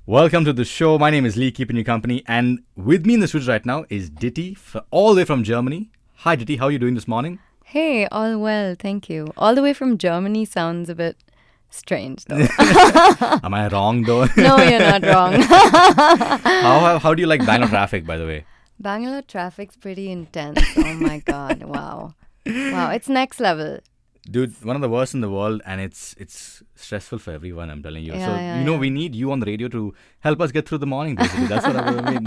Welcome to the show. My name is Lee, keeping you company. And with me in the studio right now is Ditty, all the way from Germany. Hi, Ditty. How are you doing this morning? Hey, all well, thank you. All the way from Germany sounds a bit strange, though. Am I wrong, though? No, you're not wrong. How do you like Bangalore traffic, by the way? Bangalore traffic's pretty intense. Oh my God. Wow. Wow, it's next level. Dude, one of the worst in the world, and it's stressful for everyone, I'm telling you. Yeah. We need you on the radio to help us get through the morning, basically. That's what I mean.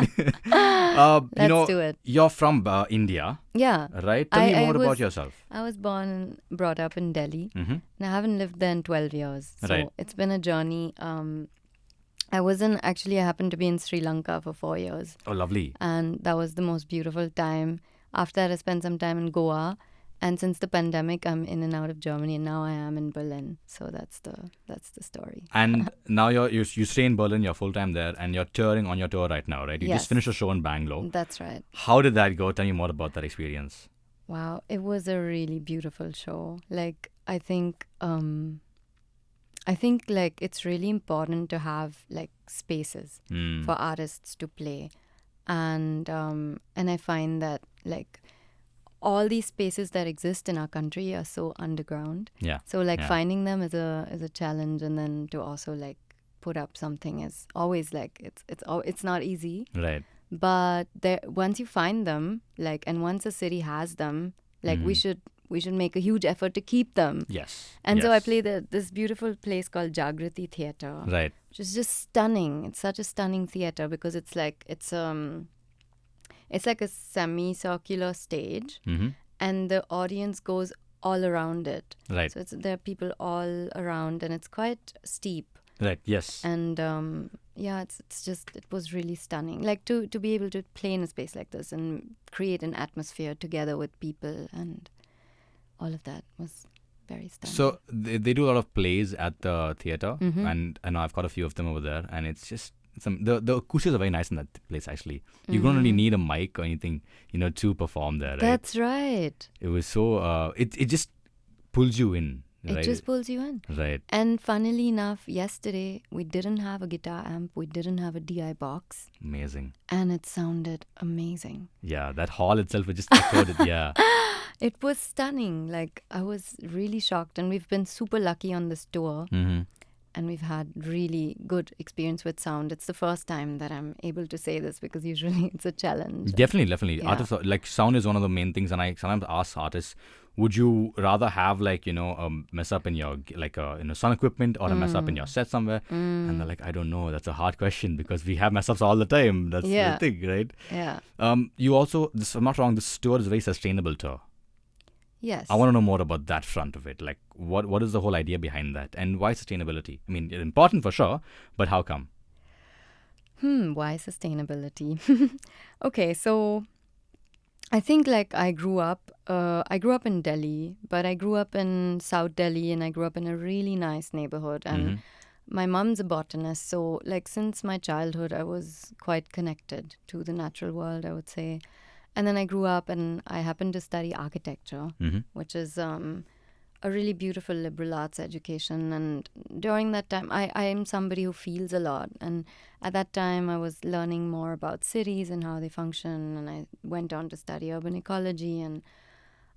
Let's do it. You're from India, Yeah. right? Tell me more about yourself. I was born and brought up in Delhi, and I haven't lived there in 12 years. So Right. it's been a journey. I happened to be in Sri Lanka for 4 years. Oh, lovely. And that was the most beautiful time. After that, I spent some time in Goa. And since the pandemic, I'm in and out of Germany, and now I am in Berlin. So that's the story. And now you stay in Berlin, you're full-time there, and you're touring on your tour right now, right? You Yes. just finished a show in Bangalore. That's right. How did that go? Tell me more about that experience. Wow, it was a really beautiful show. Like I think like it's really important to have like spaces for artists to play, and I find that like all these spaces that exist in our country are so underground. Yeah. So like Yeah. finding them is a challenge, and then to also like put up something is always like it's not easy. Right. But once you find them, like, and once a city has them, like we should make a huge effort to keep them. Yes. And so I Yes. play this beautiful place called Jagrati Theatre, Right. which is just stunning. It's such a stunning theatre because it's like a semicircular stage, and the audience goes all around it. Right. So there are people all around, and it's quite steep. Right. Yes. And it was really stunning. Like to be able to play in a space like this and create an atmosphere together with people, and all of that was very stunning. So they do a lot of plays at the theater, and I know I've got a few of them over there, and it's just the acoustics are very nice in that place. Actually, you don't really need a mic or anything, to perform there. Right? That's right. It was so it just pulls you in. Right? It just pulls you in. Right. And funnily enough, yesterday we didn't have a guitar amp, we didn't have a DI box, Amazing. and it sounded amazing. Yeah, that hall itself, it just echoed it. Yeah. It was stunning. Like I was really shocked, and we've been super lucky on this tour. And we've had really good experience with sound. It's the first time that I'm able to say this because usually it's a challenge. Definitely. Yeah. Artists like sound is one of the main things, and I sometimes ask artists, would you rather have a mess up in your sound equipment or a mess up in your set somewhere? And they're like, I don't know. That's a hard question because we have mess ups all the time. That's the thing, right? Yeah. You also, if I'm not wrong, this tour is a very sustainable tour. Yes. I want to know more about that front of it. Like, what is the whole idea behind that, and why sustainability? I mean, it's important for sure, but how come? Why sustainability? Okay, so I think like I grew up in Delhi, but I grew up in South Delhi, and I grew up in a really nice neighborhood, and my mom's a botanist, so like since my childhood I was quite connected to the natural world, I would say. And then I grew up and I happened to study architecture, which is a really beautiful liberal arts education. And during that time, I am somebody who feels a lot. And at that time, I was learning more about cities and how they function. And I went on to study urban ecology. And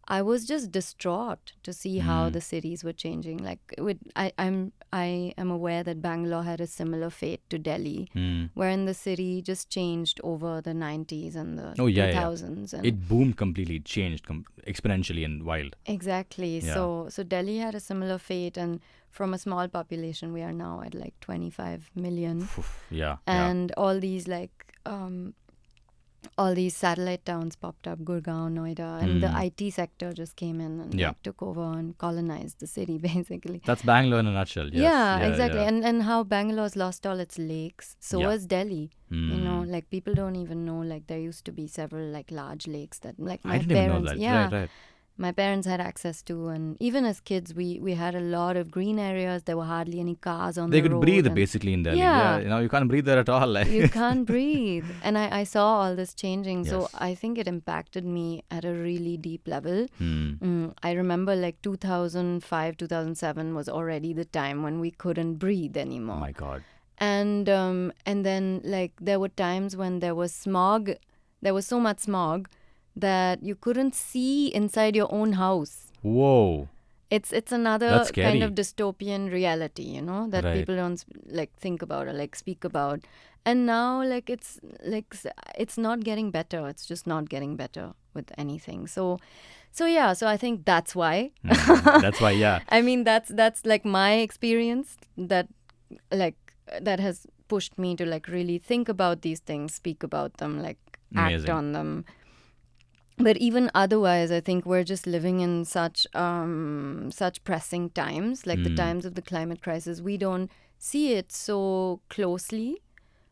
I was just distraught to see how the cities were changing. Like I am aware that Bangalore had a similar fate to Delhi, wherein the city just changed over the 90s and the 2000s. And it boomed completely, it changed exponentially and wild. Exactly. Yeah. So Delhi had a similar fate, and from a small population, we are now at like 25 million. Yeah. And all these all these satellite towns popped up, Gurgaon, Noida, and the IT sector just came in and like, took over and colonized the city, basically. That's Bangalore in a nutshell. Yes. Yeah, exactly. Yeah. And how Bangalore's lost all its lakes. So has Delhi. Like people don't even know, like there used to be several like large lakes that like my I didn't even parents, know that. Right. my parents had access to. And even as kids, we had a lot of green areas. There were hardly any cars on the road. They could breathe basically in Delhi. Yeah. You can't breathe there at all. You can't breathe. And I saw all this changing. So Yes. I think it impacted me at a really deep level. I remember like 2005, 2007 was already the time when we couldn't breathe anymore. Oh my God. And then like there were times when there was smog. There was so much smog that you couldn't see inside your own house. Whoa. It's another That's kind of scary. dystopian reality, that Right. people don't like think about or like speak about. And now like it's not getting better. It's just not getting better with anything. So I think that's why. That's why, yeah. I mean that's like my experience like that has pushed me to like really think about these things, speak about them, like act Amazing. on them. But even otherwise, I think we're just living in such pressing times, like the times of the climate crisis. We don't see it so closely,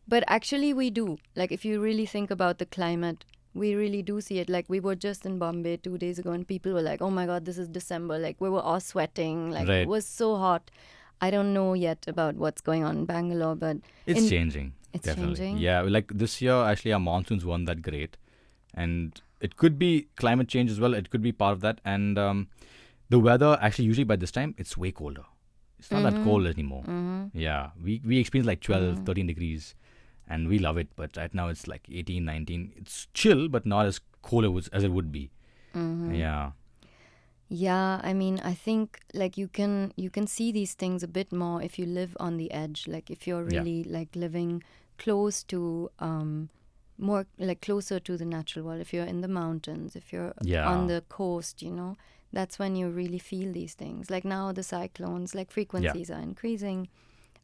but actually we do. Like if you really think about the climate, we really do see it. Like we were just in Bombay 2 days ago, and people were like, "Oh my God, this is December!" Like we were all sweating. Like it Right. was so hot. I don't know yet about what's going on in Bangalore, but It's changing. it's Definitely. changing. Yeah. Like this year, actually, our monsoons weren't that great. And it could be climate change as well. It could be part of that. And the weather, actually, usually by this time, it's way colder. It's not that cold anymore. Yeah. We experience like 12, 13 degrees. And we love it. But right now, it's like 18, 19. It's chill, but not as cold as it would be. Yeah. Yeah, I mean, I think like you can see these things a bit more if you live on the edge. Like if you're Yeah. really like living close to more like closer to the natural world. If you're in the mountains, if you're on Yeah. the coast, that's when you really feel these things. Like now the cyclones, like Yeah. frequencies are increasing.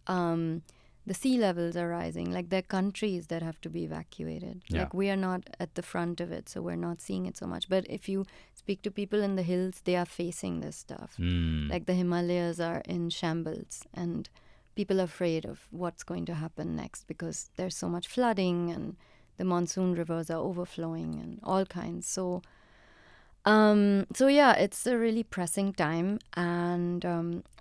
Um, the sea levels are rising. Like there are countries that have to be evacuated. Yeah. Like we are not at the front of it, so we're not seeing it so much. But if you speak to people in the hills, they are facing this stuff. Like the Himalayas are in shambles, and people are afraid of what's going to happen next because there's so much flooding and the monsoon rivers are overflowing and all kinds. So yeah, it's a really pressing time, and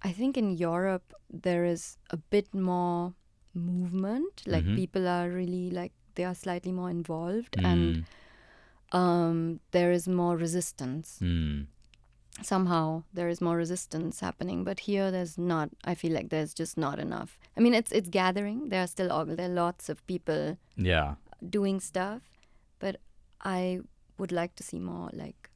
I think in Europe there is a bit more movement. Like people are really like they are slightly more involved, and there is more resistance. Somehow there is more resistance happening, but here there's not. I feel like there's just not enough. I mean, it's gathering. There are lots of people Yeah. doing stuff, but I would like to see more like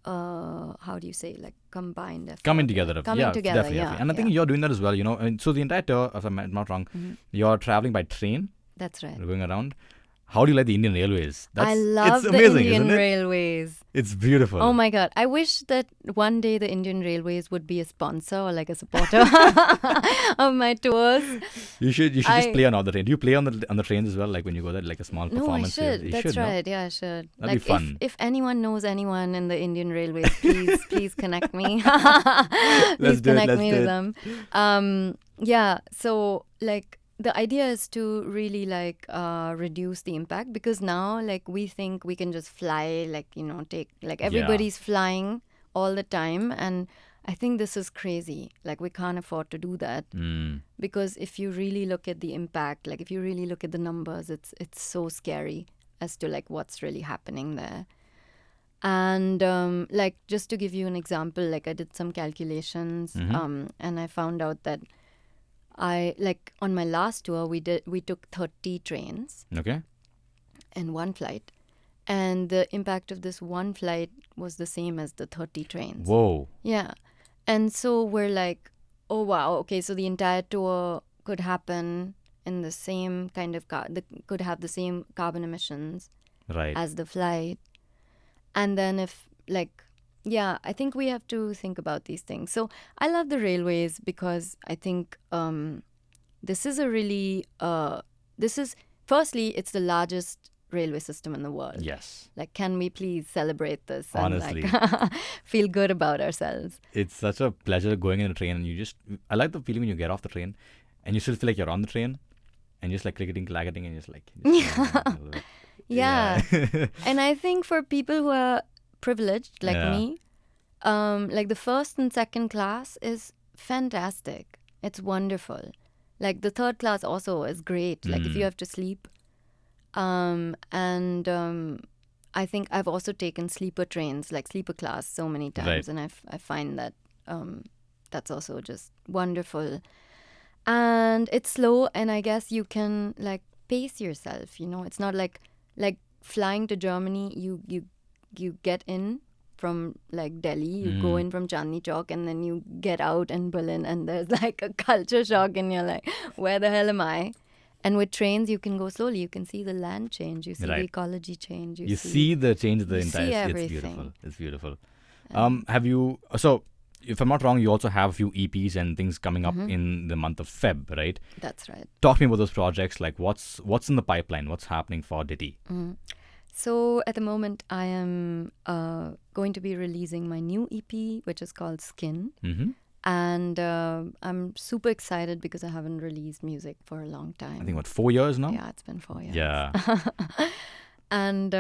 how do you say, like combined effort. Coming together. Coming together, Definitely. yeah. And I think yeah. you're doing that as well, And so the entire tour, if I'm not wrong, you're traveling by train, That's right. going around. How do you like the Indian Railways? I love it's the amazing, Indian isn't it? Railways. It's beautiful. Oh my God. I wish that one day the Indian Railways would be a sponsor or like a supporter of my tours. You should just play on all the train. Do you play on the trains as well? Like when you go there, like a small No, I performance. should. You That's should, no? right. Yeah, I should. That'd be Like fun. if anyone knows anyone in the Indian Railways, please connect me. Please do it, connect let's me do to it. them. Yeah. So like the idea is to really like reduce the impact, because now like we think we can just fly, like take like everybody's flying all the time, and I think this is crazy. Like we can't afford to do that, because if you really look at the impact, like if you really look at the numbers, it's so scary as to like what's really happening there. And like just to give you an example, like I did some calculations, and I found out that I like on my last tour we took 30 trains Okay. in one flight, and the impact of this one flight was the same as the 30 trains. Whoa. Yeah. And so we're like, oh wow, okay, so the entire tour could happen in the same kind of could have the same carbon emissions Right. as the flight. And then if like yeah, I think we have to think about these things. So I love the railways because I think this is a really firstly, it's the largest railway system in the world. Yes. Like, can we please celebrate this Honestly. and like feel good about ourselves? It's such a pleasure going in a train, and I like the feeling when you get off the train and you still feel like you're on the train and you're just like clacketing and just like a little bit. Yeah. And I think for people who are privileged like Yeah. me, like the first and second class is fantastic. It's wonderful. Like the third class also is great. Like if you have to sleep. And I think I've also taken sleeper trains, like sleeper class, so many times, Right. and I find that that's also just wonderful. And it's slow, and I guess you can like pace yourself. It's not like flying to Germany. You get in from like Delhi, you go in from Chandni Chowk, and then you get out in Berlin, and there's like a culture shock, and you're like, where the hell am I? And with trains, you can go slowly. You can see the land change. You see the ecology change. You see the change of the entire. It's beautiful. It's beautiful. Have you? So, if I'm not wrong, you also have a few EPs and things coming up in the month of Feb, right? That's right. Talk to me about those projects. Like, what's in the pipeline? What's happening for Ditty? So at the moment, I am going to be releasing my new EP, which is called Skin. And I'm super excited because I haven't released music for a long time. I think, 4 years now? Yeah, it's been 4 years. Yeah. And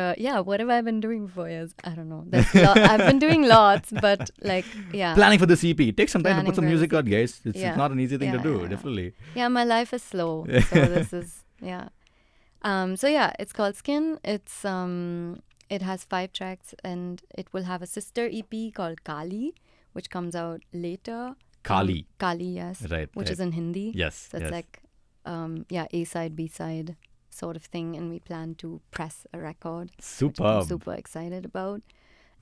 what have I been doing for 4 years? I don't know. I've been doing lots, but like, yeah. Planning for this EP. It takes some time to put some music out, guys. It's not an easy thing to do, definitely. Yeah, my life is slow. So this is, it's called Skin. It has 5 tracks, and it will have a sister EP called Kali, which comes out later. Kali. Kali, yes. Right. Which is in Hindi. Yes. So it's like, A-side, B-side sort of thing, and we plan to press a record. Superb. Which I'm super excited about.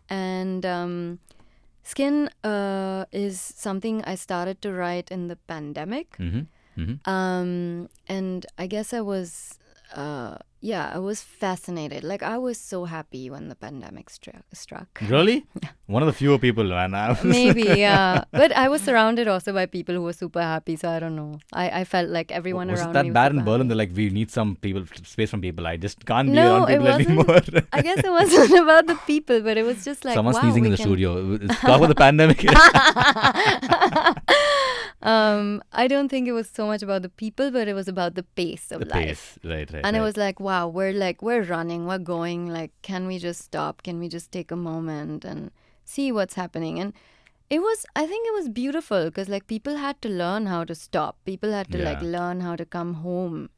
And Skin is something I started to write in the pandemic. And I guess I was fascinated. Like, I was so happy when the pandemic struck. Really? One of the fewer people, man. Maybe, yeah. But I was surrounded also by people who were super happy, so I don't know. I felt like everyone around me was that bad in Berlin? happy. They're like, we need some space from people. I just can't be around people anymore. I guess it wasn't about the people, but it was just like, Someone's wow, sneezing in the studio. Talk about the pandemic. I don't think it was so much about the people, but it was about the pace of life. Right. And it was like, wow, we're running, we're going. Like, can we just stop? Can we just take a moment and see what's happening? And I think it was beautiful because like people had to learn how to stop. People had to like learn how to come home,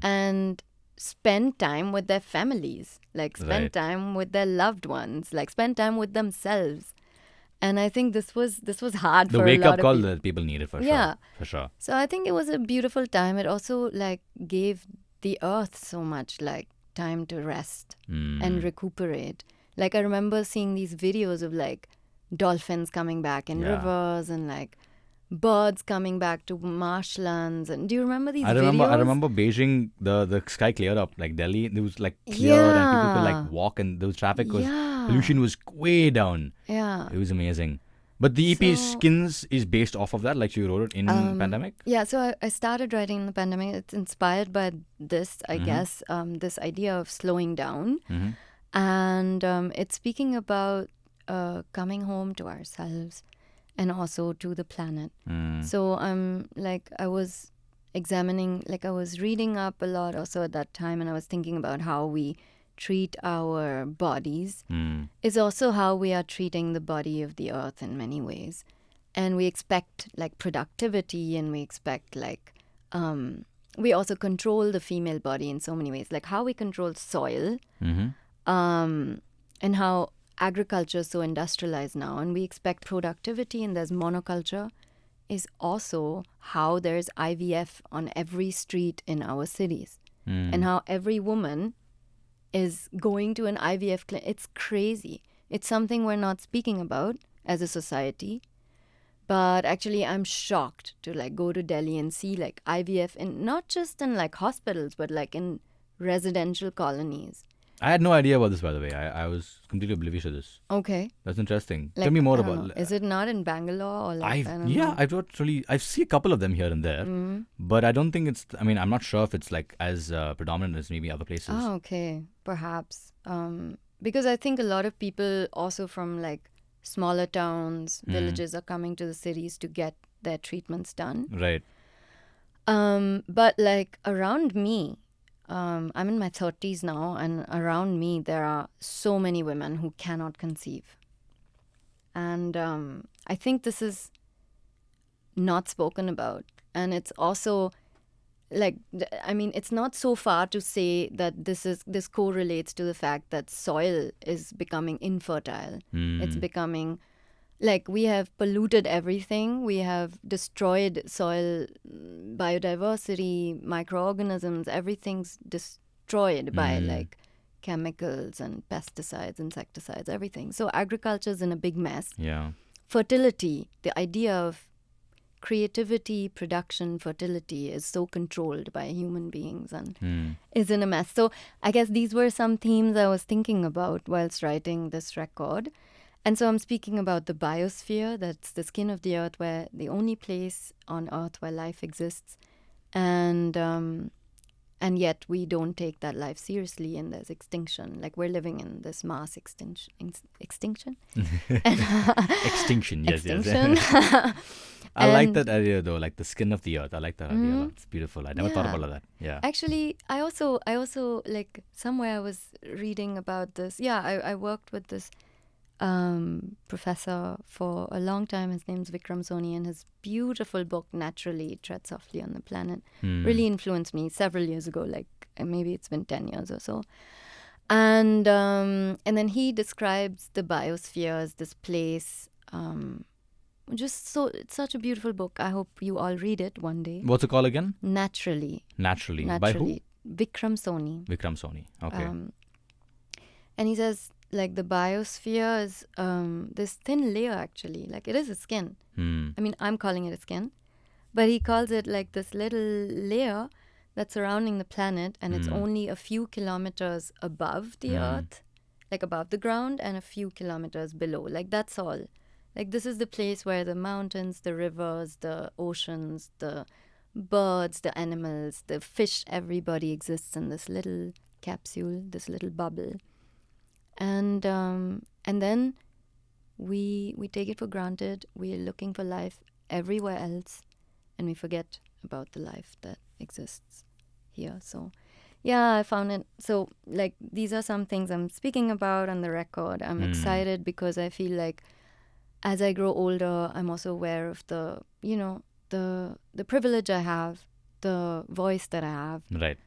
and spend time with their families, like spend time with their loved ones, like spend time with themselves. And I think this was hard for a lot of people. The wake-up call that people needed, for sure. Yeah. For sure. So I think it was a beautiful time. It also like gave the earth so much like time to rest and recuperate. Like, I remember seeing these videos of like dolphins coming back in rivers and like birds coming back to marshlands. And do you remember these videos? I remember Beijing, the sky cleared up. Like Delhi, it was like clear and people could like walk, and there was traffic pollution was way down. Yeah. It was amazing. But the EP Skins is based off of that, like you wrote it in pandemic? Yeah, so I started writing in the pandemic. It's inspired by this, I guess, this idea of slowing down. And it's speaking about coming home to ourselves and also to the planet. So I was examining, like I was reading up a lot also at that time, and I was thinking about how we treat our bodies is also how we are treating the body of the earth in many ways. And we expect like productivity, and we expect like we also control the female body in so many ways, like how we control soil and how agriculture is so industrialized now, and we expect productivity, and there's monoculture, is also how there's IVF on every street in our cities, and how every woman is going to an IVF clinic. It's crazy. It's something we're not speaking about as a society. But actually, I'm shocked to like go to Delhi and see like IVF in not just in like hospitals, but like in residential colonies. I had no idea about this, by the way. I was completely oblivious to this. Okay. That's interesting. Like, Tell me more about it. Is it not in Bangalore or like? I see a couple of them here and there, but I don't think it's. I mean, I'm not sure if it's like as predominant as maybe other places. Oh, okay, perhaps. Because I think a lot of people also from like smaller towns, villages are coming to the cities to get their treatments done. Right. But like around me, I'm in my 30s now, and around me there are so many women who cannot conceive. And I think this is not spoken about. And it's also like, I mean, it's not so far to say that this correlates to the fact that soil is becoming infertile. It's becoming like we have polluted everything. We have destroyed soil, biodiversity, microorganisms. Everything's destroyed by like chemicals and pesticides, insecticides, everything. So agriculture is in a big mess. Yeah. Fertility, the idea of creativity, production, fertility is so controlled by human beings and is in a mess. So I guess these were some themes I was thinking about whilst writing this record. And so I'm speaking about the biosphere, that's the skin of the earth, where the only place on earth where life exists. And yet we don't take that life seriously, and there's extinction. Like we're living in this mass extinction. Extinction, yes, Extinction. yes. I like And- that idea though, like the skin of the earth. I like that idea a lot. It's beautiful. I never thought Yeah. about that. Yeah. Actually, I also like somewhere I was reading about this. Yeah, I worked with this professor for a long time. His name's Vikram Soni, and his beautiful book Naturally Tread Softly on the Planet really influenced me several years ago. Like maybe it's been 10 years or so. And then he describes the biosphere as this place. Just so it's such a beautiful book. I hope you all read it one day. What's it called again? Naturally. Naturally. By who? Vikram Soni. Vikram Soni. Okay. And he says like the biosphere is this thin layer actually. Like it is a skin. I mean, I'm calling it a skin, but he calls it like this little layer that's surrounding the planet, and it's only a few kilometers above the earth, like above the ground, and a few kilometers below. Like that's all. Like this is the place where the mountains, the rivers, the oceans, the birds, the animals, the fish, everybody exists in this little capsule, this little bubble. And then we take it for granted. We're looking for life everywhere else, and we forget about the life that exists here. So yeah, I found it. So like these are some things I'm speaking about on the record. I'm excited because I feel like as I grow older, I'm also aware of the privilege I have, the voice that I have. Right.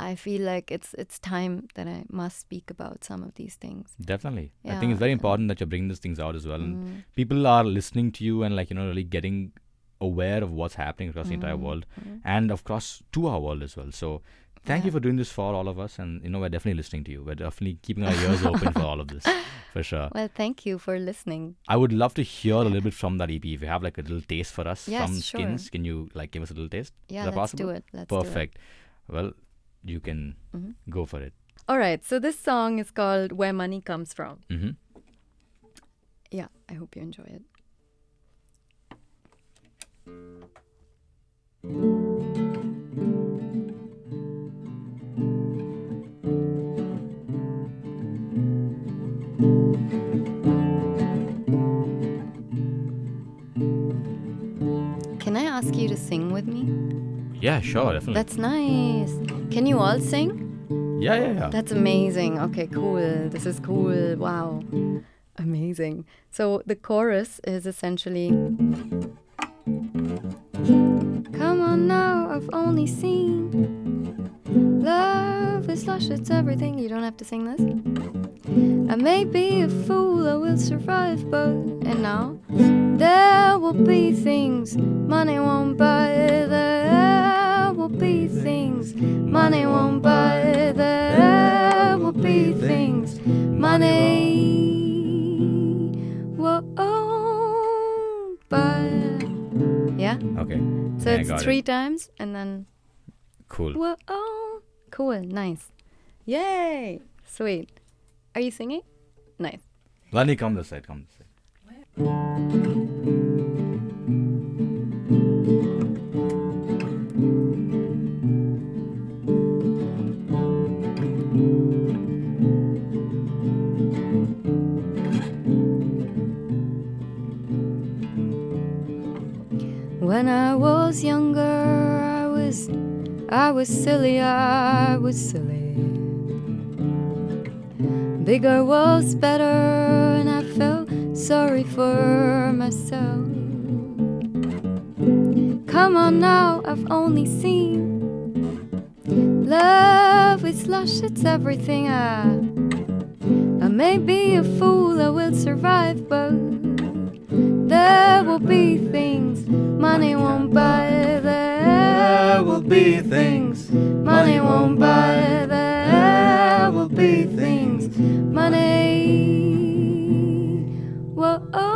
I feel like it's time that I must speak about some of these things. Definitely. I Yeah. think it's very important that you're bringing these things out as well. And people are listening to you and really getting aware of what's happening across the entire world and of course to our world as well. So thank you for doing this for all of us, and we're definitely listening to you. We're definitely keeping our ears open for all of this, for sure. Well, thank you for listening. I would love to hear a little bit from that EP. If you have like a little taste for us Yes, from sure. Skins, can you like give us a little taste? Yeah, Is that let's possible? do it. Let's do it. Perfect. Well, you can go for it. All right. So this song is called "Where Money Comes From." Mm-hmm. Yeah, I hope you enjoy it. Can I ask you to sing with me? Yeah, sure, definitely. That's nice. Can you all sing? Yeah. That's amazing. Okay, cool. This is cool. Wow. Amazing. So the chorus is essentially, come on now, I've only seen love is lush, it's everything. You don't have to sing this. I may be a fool, I will survive, but and now there will be things money won't buy. There will be things money won't buy. There will be things money won't buy. Yeah. Okay. So Yeah, I it's got 3 it. times and then Cool. whoa. Cool. Nice. Yay. Sweet. Are you singing? Nice. Lani, come this side. Come this side. When I was younger, I was silly. Bigger was better, and I felt sorry for myself. Come on now, I've only seen love is lush, it's everything. I may be a fool, I will survive, but There will be things money won't buy. There will be things money won't buy. There will be things money won't buy.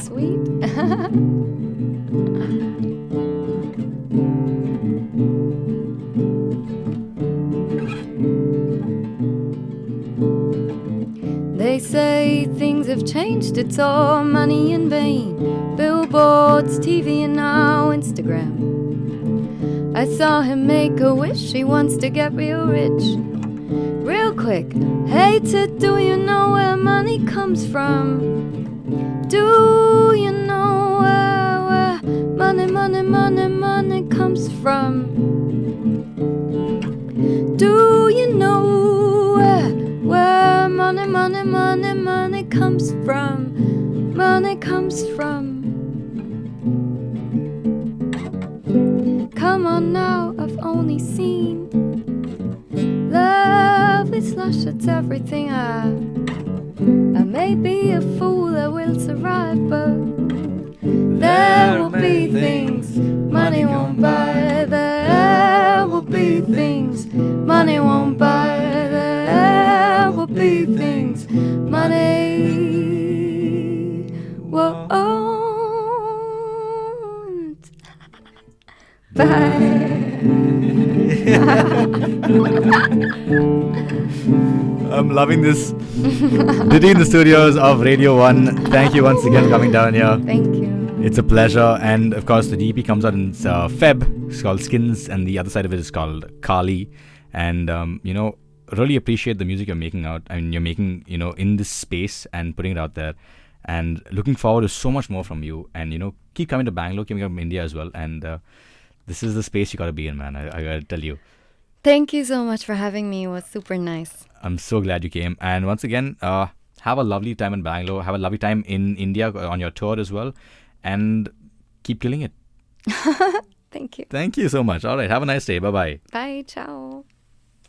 Sweet. They say things have changed, it's all money in vain. Billboards, TV, and now Instagram. I saw him make a wish, he wants to get real rich. Real quick, hate it, do you know where money comes from? Do you know where money comes from? Do you know where money comes from? Money comes from. Come on now, I've only seen lovely slush, it's everything I may be a fool, I will survive, but there will be things money won't buy. There will be things money won't buy. There will be things money won't buy. I'm loving this. Ditty in the studios of Radio 1. Thank you once again for coming down here. Thank you. It's a pleasure. And of course, the EP comes out in Feb. It's called Skins, and the other side of it is called Kali. And, really appreciate the music you're making out. I mean, you're making, in this space and putting it out there. And looking forward to so much more from you. And, keep coming to Bangalore, keep coming to India as well. And this is the space you gotta be in, man. I gotta tell you. Thank you so much for having me. It was super nice. I'm so glad you came. And once again, have a lovely time in Bangalore. Have a lovely time in India on your tour as well. And keep killing it. Thank you. Thank you so much. All right. Have a nice day. Bye-bye. Bye. Ciao.